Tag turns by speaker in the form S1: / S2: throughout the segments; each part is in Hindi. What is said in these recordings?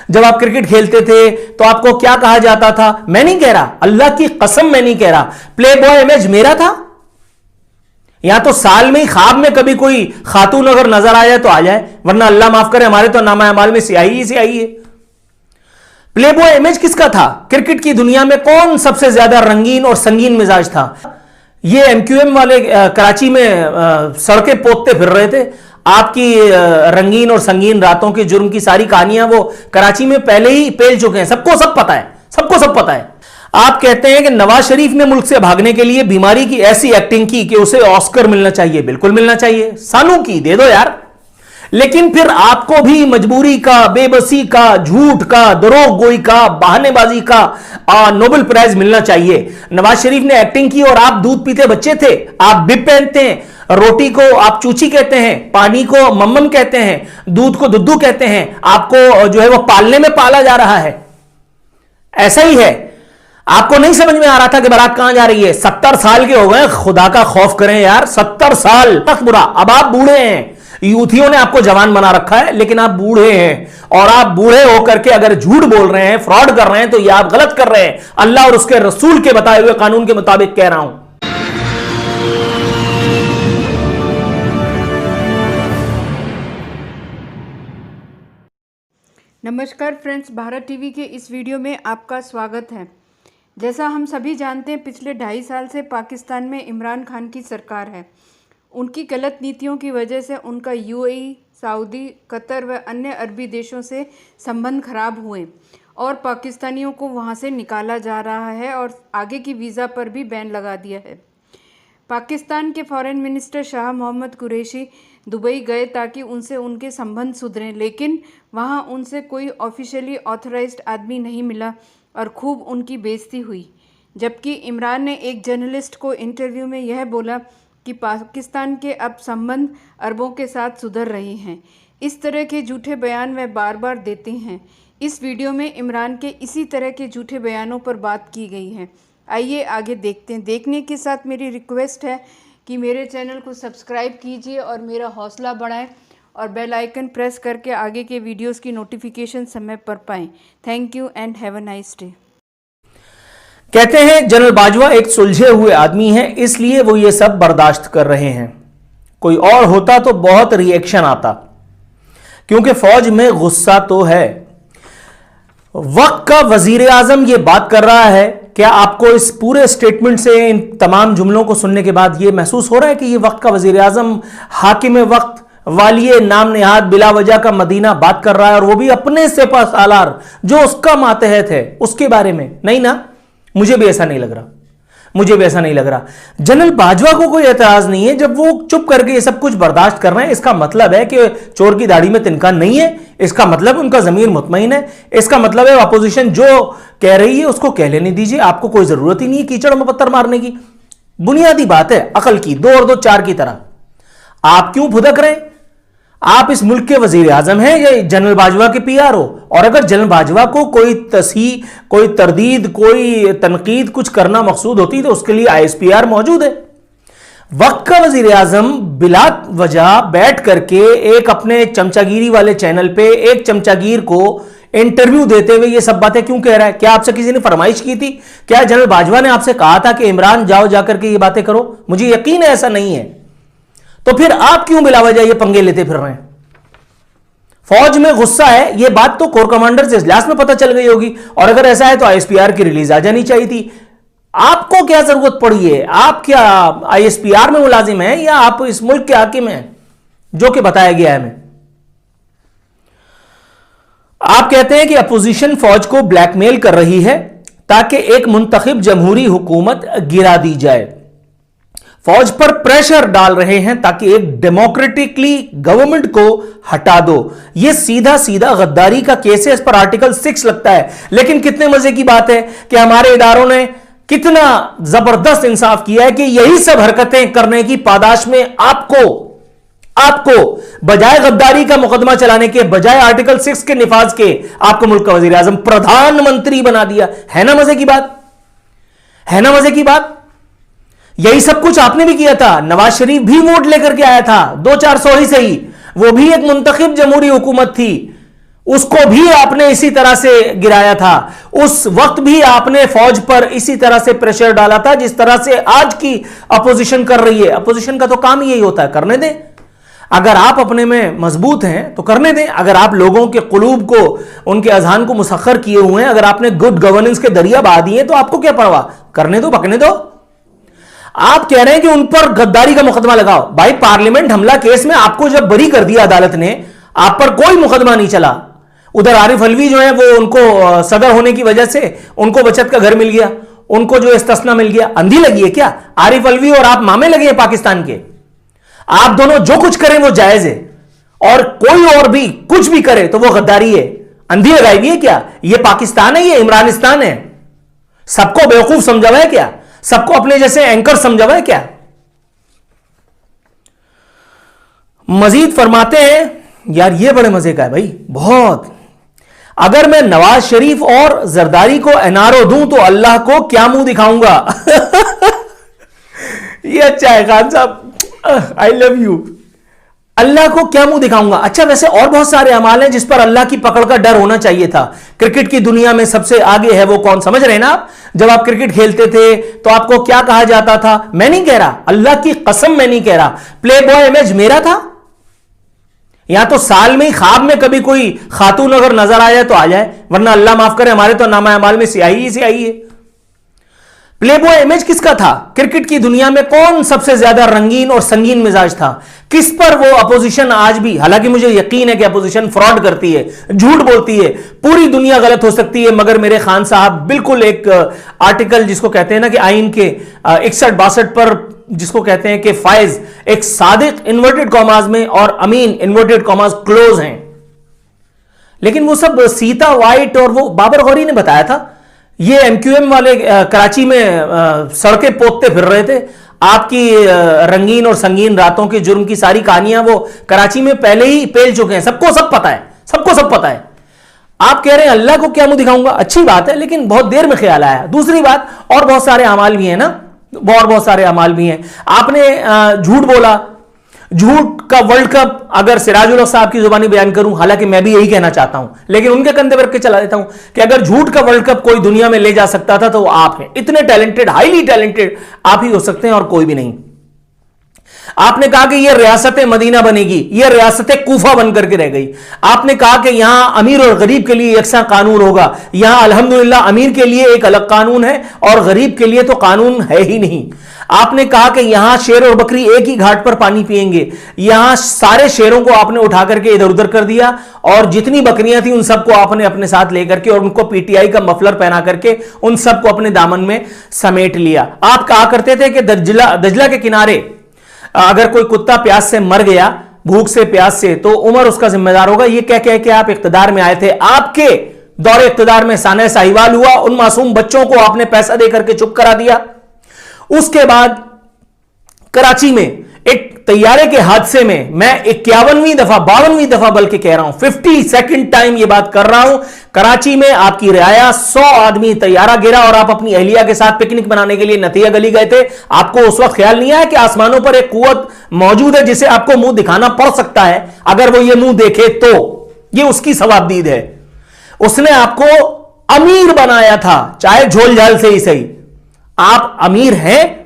S1: जब आप क्रिकेट खेलते थे तो आपको क्या कहा जाता था? मैं नहीं कह रहा, अल्लाह की कसम मैं नहीं कह रहा, प्ले बॉय इमेज मेरा था। या तो साल में ही ख्वाब में कभी कोई खातून अगर नजर आ जाए तो आ जाए, वरना अल्लाह माफ करे हमारे तो नामा अमाल में स्याही ही स्याही है। प्ले बॉय इमेज किसका था? क्रिकेट की दुनिया में कौन सबसे ज्यादा रंगीन और संगीन मिजाज था? ये एमक्यूएम वाले कराची में सड़कें पोतते फिर रहे थे। आपकी रंगीन और संगीन रातों के जुर्म की सारी कहानियां वो कराची में पहले ही पेल चुके हैं, सबको सब पता है, सबको सब पता है। आप कहते हैं कि नवाज शरीफ ने मुल्क से भागने के लिए बीमारी की ऐसी एक्टिंग की कि उसे ऑस्कर मिलना चाहिए। बिल्कुल मिलना चाहिए, सानू की दे दो यार। लेकिन फिर आपको भी मजबूरी का, बेबसी का, झूठ का, दरोगगोई का, बहानेबाजी का नोबेल प्राइज मिलना चाहिए। नवाज शरीफ ने एक्टिंग की और आप दूध पीते बच्चे थे, आप बिब पहनते हैं, रोटी को आप चूची कहते हैं, पानी को मम्मम कहते हैं, दूध को दुद्धू कहते हैं, आपको जो है वो पालने में पाला जा रहा है। ऐसा ही है। आपको नहीं समझ में आ रहा था कि बारात कहां जा रही है? 70 साल के हो गए, खुदा का खौफ करें यार, 70 साल तक बुरा। अब आप बूढ़े हैं, यूथियों ने आपको जवान बना रखा है, लेकिन आप बूढ़े हैं। और आप बूढ़े होकर के अगर झूठ बोल रहे हैं, फ्रॉड कर रहे हैं, तो यह आप गलत कर रहे हैं। अल्लाह और उसके रसूल के बताए हुए कानून के मुताबिक कह रहा हूं।
S2: नमस्कार फ्रेंड्स, भारत टीवी के इस वीडियो में आपका स्वागत है। जैसा हम सभी जानते हैं, पिछले 2.5 साल से पाकिस्तान में इमरान खान की सरकार है। उनकी गलत नीतियों की वजह से उनका यूएई, सऊदी, कतर व अन्य अरबी देशों से संबंध खराब हुए और पाकिस्तानियों को वहां से निकाला जा रहा है और आगे की वीज़ा पर भी बैन लगा दिया है। पाकिस्तान के foreign minister Shah Mohammad Qureshi Dubai गए ताकि उनसे उनके संबंध सुधरें, लेकिन वहां उनसे कोई ऑफिशियली ऑथराइज्ड आदमी नहीं मिला और खूब उनकी बेइज्जती हुई। जबकि इमरान ने एक जर्नलिस्ट को इंटरव्यू में यह बोला कि पाकिस्तान के अब संबंध अरबों के साथ सुधर रहे हैं। इस तरह के झूठे बयान वह बार बार देते हैं। इस वीडियो में इमरान के इसी तरह के झूठे बयानों पर बात की गई है। आइए आगे देखते हैं। देखने के साथ मेरी रिक्वेस्ट है कि मेरे चैनल को सब्सक्राइब कीजिए और मेरा हौसला बढ़ाएं और बेल आइकन प्रेस करके आगे के वीडियोस की नोटिफिकेशन समय पर पाएं। Thank you and have a nice day.
S1: कहते हैं जनरल बाजवा एक सुलझे हुए आदमी हैं, इसलिए वो ये सब बर्दाश्त कर रहे हैं। कोई और होता तो बहुत रिएक्शन आता, क्योंकि फौज में गुस्सा तो है। वक्त का वजीर आजम ये बात कर रहा है। क्या आपको इस पूरे स्टेटमेंट से, इन तमाम जुमलों को सुनने के बाद ये महसूस हो रहा है कि ये वक्त का वजीर आजम हाकिम वक्त वालिए नाम नेहाद बिला वजह का मदीना बात कर रहा है, और वो भी अपने सेपा सालार जो उसका मातहत है उसके बारे में? नहीं ना, मुझे भी ऐसा नहीं लग रहा, मुझे भी ऐसा नहीं लग रहा। जनरल बाजवा को कोई एतराज नहीं है जब वो चुप करके ये सब कुछ बर्दाश्त कर रहे हैं। इसका मतलब है कि चोर की दाढ़ी में तिनका नहीं है, इसका मतलब उनका जमीर मुतमईन है, इसका मतलब है अपोजिशन जो कह रही है उसको कह लेने दीजिए। आपको कोई जरूरत ही नहीं है कीचड़ में पत्थर मारने की। बुनियादी बात है अकल की, 2 और 2 4 की तरह। आप क्यों भुदक रहे हैं? आप इस मुल्क के वजीर आजम हैं या जनरल बाजवा के पीआर हो? और अगर जनरल बाजवा को कोई तस्हीह, कोई तरदीद, कोई तनकीद कुछ करना मकसूद होती तो उसके लिए आईएसपीआर मौजूद है। वक्त का वजीर आजम बिला वजह बैठ करके एक अपने चमचागिरी वाले चैनल पे एक चमचागिर को इंटरव्यू देते हुए ये सब बातें क्यों कह रहा है? क्या आपसे किसी ने फरमाइश की थी? क्या जनरल बाजवा ने आपसे कहा था कि इमरान जाओ जाकर के ये बातें करो? मुझे यकीन है ऐसा नहीं है। तो फिर आप क्यों बिला वजह ये पंगे लेते फिर रहे हैं? फौज में गुस्सा है, ये बात तो कोर कमांडर से इजलास में पता चल गई होगी, और अगर ऐसा है तो आईएसपीआर की रिलीज आ जानी चाहिए थी। आपको क्या जरूरत पड़ी है? आप क्या आईएसपीआर में मुलाजिम हैं या आप इस मुल्क के हाकिम हैं जो कि बताया गया है हमें? आप कहते हैं कि अपोजिशन फौज को ब्लैकमेल कर रही है ताकि एक मुंतखब जमहूरी हुकूमत गिरा दी जाए। फौज पर प्रेशर डाल रहे हैं ताकि एक डेमोक्रेटिकली गवर्नमेंट को हटा दो। यह सीधा सीधा गद्दारी का केस है, इस पर आर्टिकल 6 लगता है। लेकिन कितने मजे की बात है कि हमारे इदारों ने कितना जबरदस्त इंसाफ किया है कि यही सब हरकतें करने की पादाश में आपको बजाय गद्दारी का मुकदमा चलाने के, बजाय आर्टिकल 6 के निफाज के, आपको मुल्क का वजीर आजम प्रधानमंत्री बना दिया। है ना मजे की बात? है ना मजे की बात? यही सब कुछ आपने भी किया था। नवाज शरीफ भी वोट लेकर के आया था 2-400 ही सही, वो भी एक मुंतखब जमहूरी हुकूमत थी। उसको भी आपने इसी तरह से गिराया था। उस वक्त भी आपने फौज पर इसी तरह से प्रेशर डाला था जिस तरह से आज की अपोजिशन कर रही है। अपोजिशन का तो काम ही यही होता है, करने दें। अगर आप अपने में मजबूत हैं तो करने दें। अगर आप लोगों के कुलूब को, उनके अजहान को मुसख्खर किए हुए हैं, अगर आपने गुड गवर्नेंस के दरिया बहा दिए तो आपको क्या परवाह, करने दो, बकने दो। आप कह रहे हैं कि उन पर गद्दारी का मुकदमा लगाओ। भाई पार्लियामेंट हमला केस में आपको जब बरी कर दिया अदालत ने, आप पर कोई मुकदमा नहीं चला। उधर आरिफ अलवी जो है वो उनको सदर होने की वजह से उनको बचत का घर मिल गया, उनको जो इस्तिस्ना मिल गया। अंधी लगी है क्या? आरिफ अलवी और आप मामे लगे हैं पाकिस्तान के। आप दोनों जो कुछ करें वो जायज है, और कोई और भी कुछ भी करे तो वो गद्दारी है। अंधी लगाई हुई है क्या? ये पाकिस्तान है, ये इमरानिस्तान है। सबको बेवकूफ समझा हुआ है क्या? सबको अपने जैसे एंकर समझा हुआ है क्या? मजीद फरमाते हैं, यार ये बड़े मजे का है भाई, बहुत। अगर मैं नवाज शरीफ और जरदारी को एनआरओ दूं तो अल्लाह को क्या मुंह दिखाऊंगा? ये अच्छा है खान साहब, आई लव यू। अल्लाह को क्या मुंह दिखाऊंगा? अच्छा, वैसे और बहुत सारे अमाल हैं जिस पर अल्लाह की पकड़ का डर होना चाहिए था। क्रिकेट की दुनिया में सबसे आगे है वो कौन, समझ रहे हैं ना आप? जब आप क्रिकेट खेलते थे तो आपको क्या कहा जाता था? मैं नहीं कह रहा, अल्लाह की कसम मैं नहीं कह रहा, प्ले बॉय इमेज मेरा था। या तो साल में ही ख्वाब में कभी कोई खातून अगर नजर आ जाए तो आ जाए, वरना अल्लाह माफ करे हमारे तो नामा अमाल में स्याही ही स्याही है। प्ले बॉय इमेज किसका था? क्रिकेट की दुनिया में कौन सबसे ज्यादा रंगीन और संगीन मिजाज था? किस पर वो अपोजिशन आज भी, हालांकि मुझे यकीन है कि अपोजिशन फ्रॉड करती है, झूठ बोलती है, पूरी दुनिया गलत हो सकती है, मगर मेरे खान साहब बिल्कुल एक आर्टिकल जिसको कहते हैं ना कि आइन के 61-62 पर, जिसको कहते हैं कि फायज एक सादिक इन्वर्टेड कॉमाज में और अमीन इन्वर्टेड कॉमाज क्लोज हैं। लेकिन वो सब सीता वाइट, और वो बाबर गौरी ने बताया था, ये एमक्यूएम वाले कराची में सड़कें पोतते फिर रहे थे। आपकी रंगीन और संगीन रातों के जुर्म की सारी कहानियां वो कराची में पहले ही पेल चुके हैं, सबको सब पता है, सबको सब पता है। आप कह रहे हैं अल्लाह को क्या मुंह दिखाऊंगा? अच्छी बात है, लेकिन बहुत देर में ख्याल आया। दूसरी बात, और बहुत सारे अमाल भी हैं ना, और बहुत सारे अमाल भी हैं। आपने झूठ बोला, झूठ का वर्ल्ड कप, अगर सिराजुल हक साहब की जुबानी बयान करूं, हालांकि मैं भी यही कहना चाहता हूं, लेकिन उनके कंधे पर के चला देता हूं कि अगर झूठ का वर्ल्ड कप कोई दुनिया में ले जा सकता था तो वो आप हैं। इतने टैलेंटेड, हाईली टैलेंटेड आप ही हो सकते हैं और कोई भी नहीं। आपने कहा कि यह रियासत मदीना बनेगी, यह रियासत कूफा बनकर के रह गई। आपने कहा कि यहां अमीर और गरीब के लिए यकसा कानून होगा। यहां अल्हम्दुलिल्लाह अमीर के लिए एक अलग कानून है और गरीब के लिए तो कानून है ही नहीं। आपने कहा कि यहां शेर और बकरी एक ही घाट पर पानी पिएंगे। यहां सारे शेरों को आपने उठा करके इधर उधर कर दिया, और जितनी बकरियां थी उन सबको आपने अपने साथ लेकर के और उनको पीटीआई का मफलर पहना करके उन सबको अपने दामन में समेट लिया। आप कहा करते थे कि दजला के किनारे अगर कोई कुत्ता प्यास से मर गया, भूख से, प्यास से, तो उमर उसका जिम्मेदार होगा। ये कह कह के आप इख्तिदार में आए थे। आपके दौरे इख्तिदार में साने साहिवाल हुआ, उन मासूम बच्चों को आपने पैसा देकर के चुप करा दिया। उसके बाद कराची में एक तैयारे के हादसे में, मैं 51वीं दफा 52वीं दफा बल्कि कह रहा हूं, 52nd टाइम ये बात कर रहा हूं, कराची में आपकी रियाया 100 आदमी तैयारा गिरा और आप अपनी अहलिया के साथ पिकनिक मनाने के लिए नतिया गली गए थे। आपको उस वक्त ख्याल नहीं आया कि आसमानों पर एक कुव्वत मौजूद है जिसे आपको मुंह दिखाना पड़ सकता है? अगर वो ये मुंह देखे तो ये उसकी सवाबदीद है। उसने आपको अमीर बनाया था, चाहे झोल झाल से ही सही। आप अमीर हैं,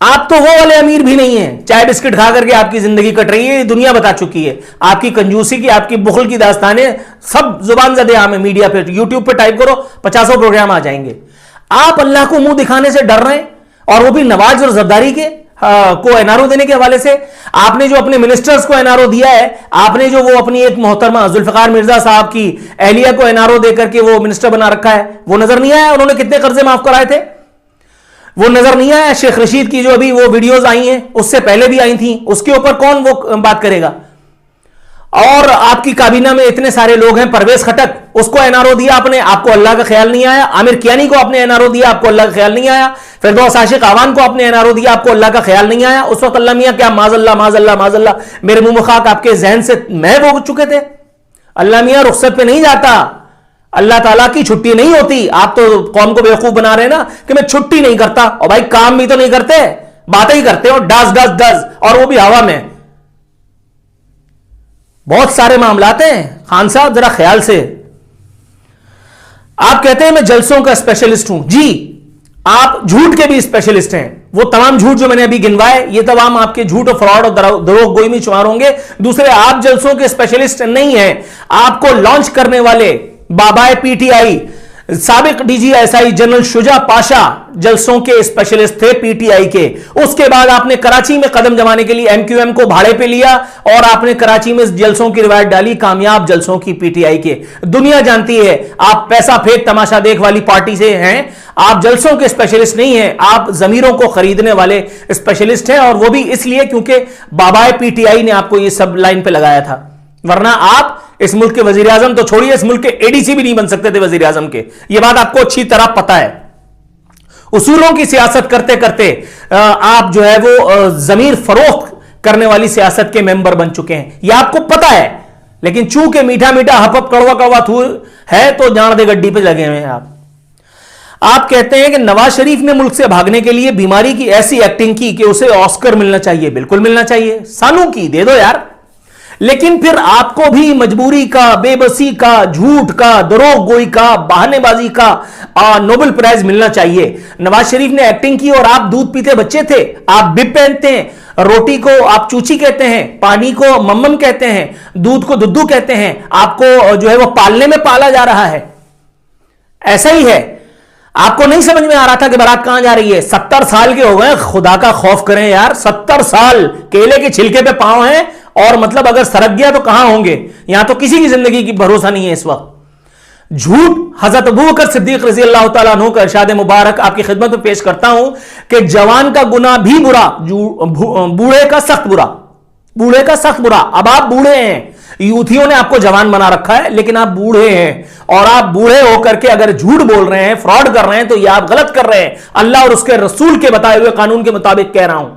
S1: आप तो वो वाले अमीर भी नहीं हैं। चाय बिस्किट खा करके आपकी जिंदगी कट रही है, दुनिया बता चुकी है। आपकी कंजूसी की, आपकी बुखल की दास्तानें सब जुबान ज़दे आम है। मीडिया पे, यूट्यूब पे टाइप करो, 50 प्रोग्राम आ जाएंगे। आप अल्लाह को मुंह दिखाने से डर रहे हैं, और वो भी नवाज और जरदारी के को एनआरओ देने के हवाले से। आपने जो अपने मिनिस्टर्स को एनआरओ दिया है, आपने जो वो अपनी एक मोहतरमा जुल्फिकार मिर्जा साहब की एहलिया को एनआरओ देकर के वो मिनिस्टर बना रखा है, वो नजर नहीं आया? उन्होंने कितने कर्जे माफ कराए थे, वो नजर नहीं आया? शेख रशीद की जो अभी वो वीडियोस आई हैं, उससे पहले भी आई थी, उसके ऊपर कौन वो बात करेगा? और आपकी काबीना में इतने सारे लोग हैं, परवेज खटक, उसको एनआरओ दिया आपने, आपको अल्लाह का ख्याल नहीं आया। आमिर कियानी को आपने एनआरओ दिया, आपको अल्लाह का ख्याल नहीं आया। फिरदौस आशिक आवान को आपने एनआरओ दिया, आपको अल्लाह का ख्याल नहीं आया। उस वक्त अल्लाह मियां क्या माजल्ला माजल्ला माजल्ला, मेरे मुंह मुखाक आपके जहन से महव हो चुके थे। अल्लाह मियां रुखसत पे नहीं जाता, अल्लाह ताला की छुट्टी नहीं होती। आप तो कौम को बेवकूफ बना रहे हैं ना कि मैं छुट्टी नहीं करता, और भाई काम भी तो नहीं करते, बातें ही करते हो, डस डस डस, और वो भी हवा में। बहुत सारे मामलात हैं खान साहब, जरा ख्याल से। आप कहते हैं मैं जलसों का स्पेशलिस्ट हूं। जी, आप झूठ के भी स्पेशलिस्ट हैं। वो तमाम झूठ जो मैंने अभी गिनवाए, ये तमाम आपके झूठ और फ्रॉड और दरोग गोई में शुमार होंगे। दूसरे, आप जलसों के स्पेशलिस्ट नहीं हैं। आपको लॉन्च करने वाले बाबाए पीटीआई साबिक डीजीएसआई जनरल शुजा पाशा जलसों के स्पेशलिस्ट थे पीटीआई के। उसके बाद आपने कराची में कदम जमाने के लिए एमक्यूएम को भाड़े पे लिया और आपने कराची में जलसों की रिवायत डाली, कामयाब जलसों की पीटीआई के। दुनिया जानती है आप पैसा फेंक तमाशा देख वाली पार्टी से हैं। आप जलसों के स्पेशलिस्ट नहीं हैं, आप जमीरों को खरीदने वाले स्पेशलिस्ट हैं, और वो भी इसलिए क्योंकि बाबाए पीटीआई ने आपको ये सब लाइन पे लगाया था। वरना आप इस मुल्क के वजीर आजम तो छोड़िए, इस मुल्क के एडीसी भी नहीं बन सकते थे वजीर आजम के। यह बात आपको अच्छी तरह पता है। उसूलों की सियासत करते करते आप जो है वो जमीर फरोख्त करने वाली सियासत के मेंबर बन चुके हैं, यह आपको पता है। लेकिन चूंकि मीठा मीठा हपप कड़वा कड़वा थू है तो जान दे गड्डी पे लगे हुए हैं आप कहते हैं कि नवाज शरीफ ने मुल्क से भागने के लिए बीमारी की ऐसी एक्टिंग की कि उसे ऑस्कर मिलना चाहिए। बिल्कुल मिलना चाहिए, सानू की दे दो यार। लेकिन फिर आपको भी मजबूरी का, बेबसी का, झूठ का, दरोग गोई का, बहानेबाजी का नोबेल प्राइज मिलना चाहिए। नवाज शरीफ ने एक्टिंग की और आप दूध पीते बच्चे थे। आप बिब पहनते हैं, रोटी को आप चूची कहते हैं, पानी को मम्मम कहते हैं, दूध को दुद्धू कहते हैं। आपको जो है वो पालने में पाला जा रहा है। ऐसा ही है। आपको नहीं समझ में आ रहा था कि बारात कहां जा रही है। 70 साल के हो गए, खुदा का खौफ करें यार। 70 साल केले के छिलके पे पांव हैं, और मतलब अगर सरक गया तो कहां होंगे। यहां तो किसी की जिंदगी की भरोसा नहीं है इस वक्त। झूठ हजरत अबू बकर सिद्दीक रजी अल्लाह तआला अन्हु का इरशाद मुबारक आपकी खिदमत में पेश करता हूं कि जवान का गुनाह भी बुरा, बूढ़े का सख्त बुरा। बूढ़े का सख्त बुरा। अब आप बूढ़े हैं, यूथियों ने आपको जवान बना रखा है, लेकिन आप बूढ़े हैं, और आप बूढ़े होकर के अगर झूठ बोल रहे हैं, फ्रॉड कर रहे हैं, तो यह आप गलत कर रहे हैं। अल्लाह और उसके रसूल के बताए हुए कानून के मुताबिक कह रहा हूं,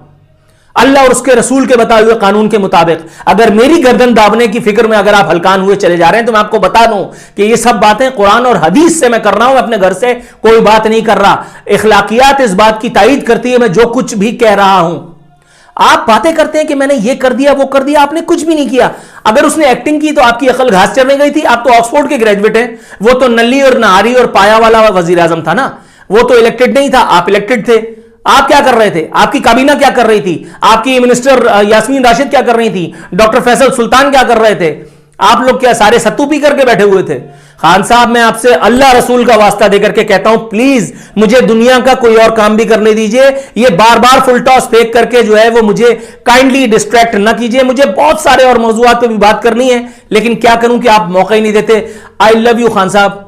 S1: अल्लाह और उसके रसूल के बताए हुए कानून के मुताबिक। अगर मेरी गर्दन दाबने की फिक्र में अगर आप हलकान हुए चले जा रहे हैं तो मैं आपको बता दूं कि ये सब बातें कुरान और हदीस से मैं कर रहा हूं, अपने घर से कोई बात नहीं कर रहा। इखलाकियात इस बात की तायीद करती है मैं जो कुछ भी कह रहा हूं। आप बातें करते हैं कि मैंने ये कर दिया, वो कर दिया, आपने कुछ भी नहीं किया। अगर उसने एक्टिंग की तो आपकी अकल घास चढ़ने गई थी। आप तो ऑक्सफोर्ड के ग्रेजुएट हैं, वो तो नली और नारी और पाया वाला वजीर आजम था ना, वो तो इलेक्टेड नहीं था, आप इलेक्टेड थे। आप क्या कर रहे थे? आपकी काबीना क्या कर रही थी? आपकी मिनिस्टर यास्मीन राशिद क्या कर रही थी? डॉक्टर फैसल सुल्तान क्या कर रहे थे? आप लोग क्या सारे सत्तू पी करके बैठे हुए थे? खान साहब, मैं आपसे अल्लाह रसूल का वास्ता देकर के कहता हूं, प्लीज मुझे दुनिया का कोई और काम भी करने दीजिए। ये बार बार फुल टॉस फेंक करके जो है वो मुझे काइंडली डिस्ट्रैक्ट ना कीजिए। मुझे बहुत सारे और मौजूआत पे भी बात करनी है, लेकिन क्या करूं कि आप मौका ही नहीं देते। आई लव यू खान साहब,